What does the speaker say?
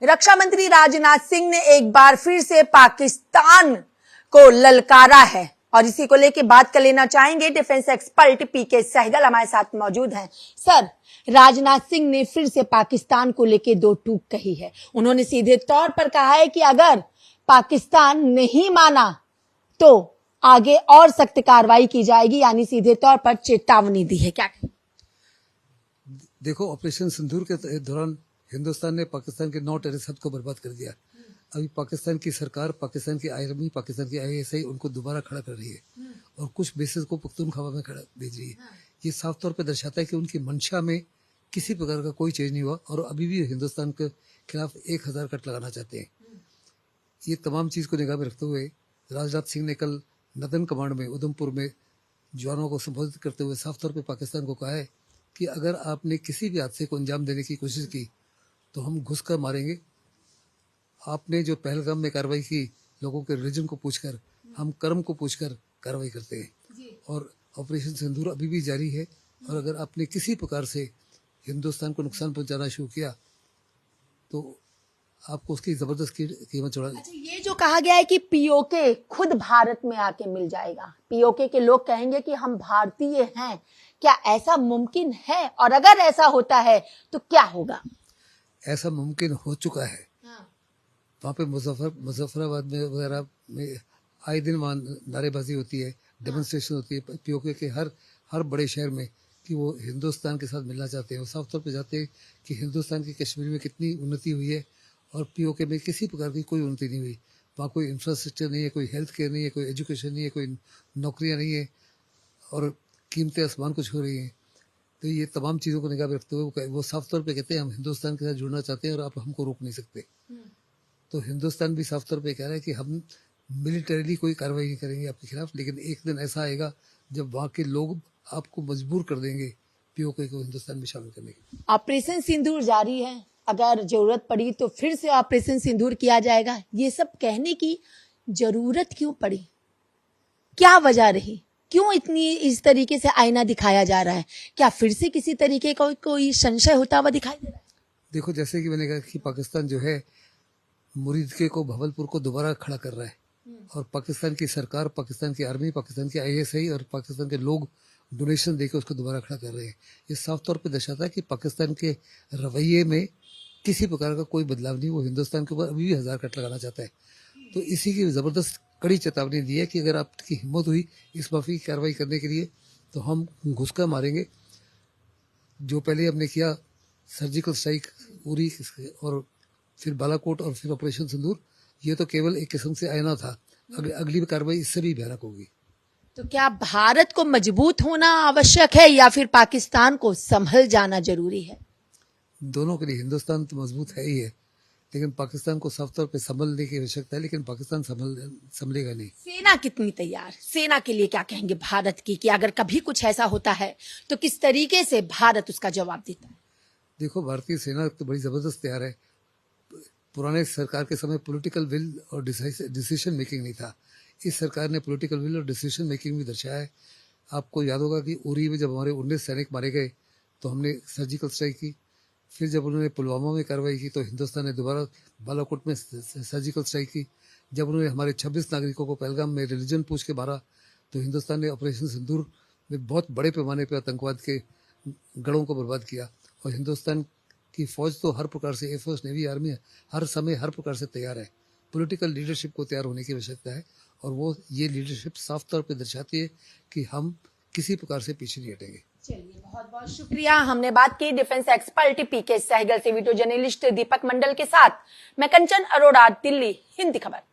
रक्षा मंत्री राजनाथ सिंह ने एक बार फिर से पाकिस्तान को ललकारा है और इसी को लेकर बात कर लेना चाहेंगे। डिफेंस एक्सपर्ट पीके सहगल हमारे साथ मौजूद हैं। सर, राजनाथ सिंह ने फिर से पाकिस्तान को लेकर दो टूक कही है। उन्होंने सीधे तौर पर कहा है कि अगर पाकिस्तान नहीं माना तो आगे और सख्त कार्रवाई की जाएगी, यानी सीधे तौर पर चेतावनी दी है। क्या देखो, ऑपरेशन सिंदूर के दौरान हिंदुस्तान ने पाकिस्तान के 9 टेररिस्ट हब को बर्बाद कर दिया। अभी पाकिस्तान की सरकार, पाकिस्तान की आर्मी, पाकिस्तान की ISI उनको दोबारा खड़ा कर रही है और कुछ बेसेस को पख्तूनख्वा में खड़ा भेज रही है। ये साफ तौर पर दर्शाता है कि उनकी मंशा में किसी प्रकार का कोई चेंज नहीं हुआ और अभी भी हिंदुस्तान के खिलाफ 1000 कट लगाना चाहते हैं। ये तमाम चीज को निगाह में रखते हुए राजनाथ सिंह ने कल नदन कमांड में उधमपुर में जवानों को संबोधित करते हुए साफ तौर पर पाकिस्तान को कहा है कि अगर आपने किसी भी हादसे को अंजाम देने की कोशिश की तो हम घुस कर मारेंगे। आपने जो पहलगाम में कार्रवाई की, लोगों के रिलीजन को पूछकर, हम कर्म को पूछकर कार्रवाई करते हैं और ऑपरेशन सिंदूर अभी भी जारी है। और अगर आपने किसी प्रकार से हिंदुस्तान को नुकसान पहुंचाना शुरू किया तो आपको उसकी जबरदस्त कीमत चुकानी। अच्छा, ये जो कहा गया है कि पीओके खुद भारत में आके मिल जाएगा, पीओके के लोग कहेंगे कि हम भारतीय हैं, क्या ऐसा मुमकिन है? और अगर ऐसा होता है तो क्या होगा? ऐसा मुमकिन हो चुका है। वहाँ पे मुजफ्फराबाद में वगैरह में आए दिन वहाँ नारेबाजी होती है, डेमोन्स्ट्रेशन होती है पीओके के हर बड़े शहर में कि वो हिंदुस्तान के साथ मिलना चाहते हैं। वो साफ तौर पे चाहते हैं कि हिंदुस्तान की कश्मीर में कितनी उन्नति हुई है और पीओके में किसी प्रकार की कोई उन्नति नहीं हुई। वहाँ कोई इंफ्रास्ट्रक्चर नहीं है, कोई हेल्थ केयर नहीं है, कोई एजुकेशन नहीं है, कोई नौकरियाँ नहीं है और कीमतें आसमान को छू रही हैं। तो ये तमाम चीज़ों को निगाह में रखते हुए वो साफ तौर पे कहते हैं हम हिंदुस्तान के साथ जुड़ना चाहते हैं और आप हमको रोक नहीं सकते। तो हिंदुस्तान भी साफ तौर पे कह रहा है कि हम मिलिटरीली कोई कार्रवाई नहीं करेंगे आपके खिलाफ, लेकिन एक दिन ऐसा आएगा जब वहाँ के लोग आपको मजबूर कर देंगे पीओके को हिंदुस्तान में शामिल करने के। ऑपरेशन सिंदूर जारी है, अगर जरूरत पड़ी तो फिर से ऑपरेशन सिंदूर किया जाएगा। ये सब कहने की जरूरत क्यों पड़ी? क्या वजह रही? क्यों इतनी इस तरीके से आईना दिखाया जा रहा है? क्या फिर से किसी तरीके का कोई संशय होता हुआ दिखाई दे रहा है? देखो, जैसे कि मैंने कहा कि पाकिस्तान जो है मुरीदके को, भवलपुर को दोबारा खड़ा कर रहा है और पाकिस्तान की सरकार, पाकिस्तान की आर्मी, पाकिस्तान की ISI और पाकिस्तान के लोग डोनेशन देकर उसको दोबारा खड़ा कर रहे हैं। ये साफ तौर पे दर्शाता है कि पाकिस्तान के रवैये में किसी प्रकार का कोई बदलाव नहीं। वो हिंदुस्तान के ऊपर अभी भी 1000 कट लगाना चाहता है। तो इसी की जबरदस्त कड़ी चेतावनी दी है कि अगर आपकी हिम्मत हुई इस माफी की कार्रवाई करने के लिए तो हम घुसकर मारेंगे। जो पहले हमने किया सर्जिकल स्ट्राइक उरी और फिर बालाकोट और फिर ऑपरेशन सिंदूर, ये तो केवल एक किस्म से आईना था। अगली कार्रवाई इससे भी भयानक होगी। तो क्या भारत को मजबूत होना आवश्यक है या फिर पाकिस्तान को संभल जाना जरूरी है? दोनों के लिए हिंदुस्तान तो मजबूत है ही है, लेकिन पाकिस्तान को साफ तौर पे संभलने की आवश्यकता है, लेकिन पाकिस्तान संभलेगा नहीं। सेना कितनी तैयार? सेना के लिए क्या कहेंगे भारत की कि अगर कभी कुछ ऐसा होता है तो किस तरीके से भारत उसका जवाब देता है? देखो, भारतीय सेना तो बड़ी जबरदस्त तैयार है। पुराने सरकार के समय पॉलिटिकल विल और डिसीजन मेकिंग नहीं था। इस सरकार ने पॉलिटिकल विल और डिसीजन मेकिंग भी दर्शाया है। आपको याद होगा कि उरी में जब हमारे 19 सैनिक मारे गए तो हमने सर्जिकल स्ट्राइक की। फिर जब उन्होंने पुलवामा में कार्रवाई की तो हिंदुस्तान ने दोबारा बालाकोट में सर्जिकल स्ट्राइक की। जब उन्होंने हमारे 26 नागरिकों को पहलगाम में रिलीजन पूछ के मारा तो हिंदुस्तान ने ऑपरेशन सिंदूर में बहुत बड़े पैमाने पर आतंकवाद के गढ़ों को बर्बाद किया। और हिंदुस्तान की फौज तो हर प्रकार से, एयरफोर्स, नेवी, आर्मी हर समय हर प्रकार से तैयार है। पॉलिटिकल लीडरशिप को तैयार होने की आवश्यकता है और वो ये लीडरशिप साफ तौर पे दर्शाती है कि हम किसी प्रकार से पीछे नहीं हटेंगे। चलिए, बहुत बहुत शुक्रिया। हमने बात की डिफेंस एक्सपर्ट पीके सहगल से वीडियो जर्नलिस्ट दीपक मंडल के साथ। मैं कंचन अरोड़ा, दिल्ली, हिंदी खबर।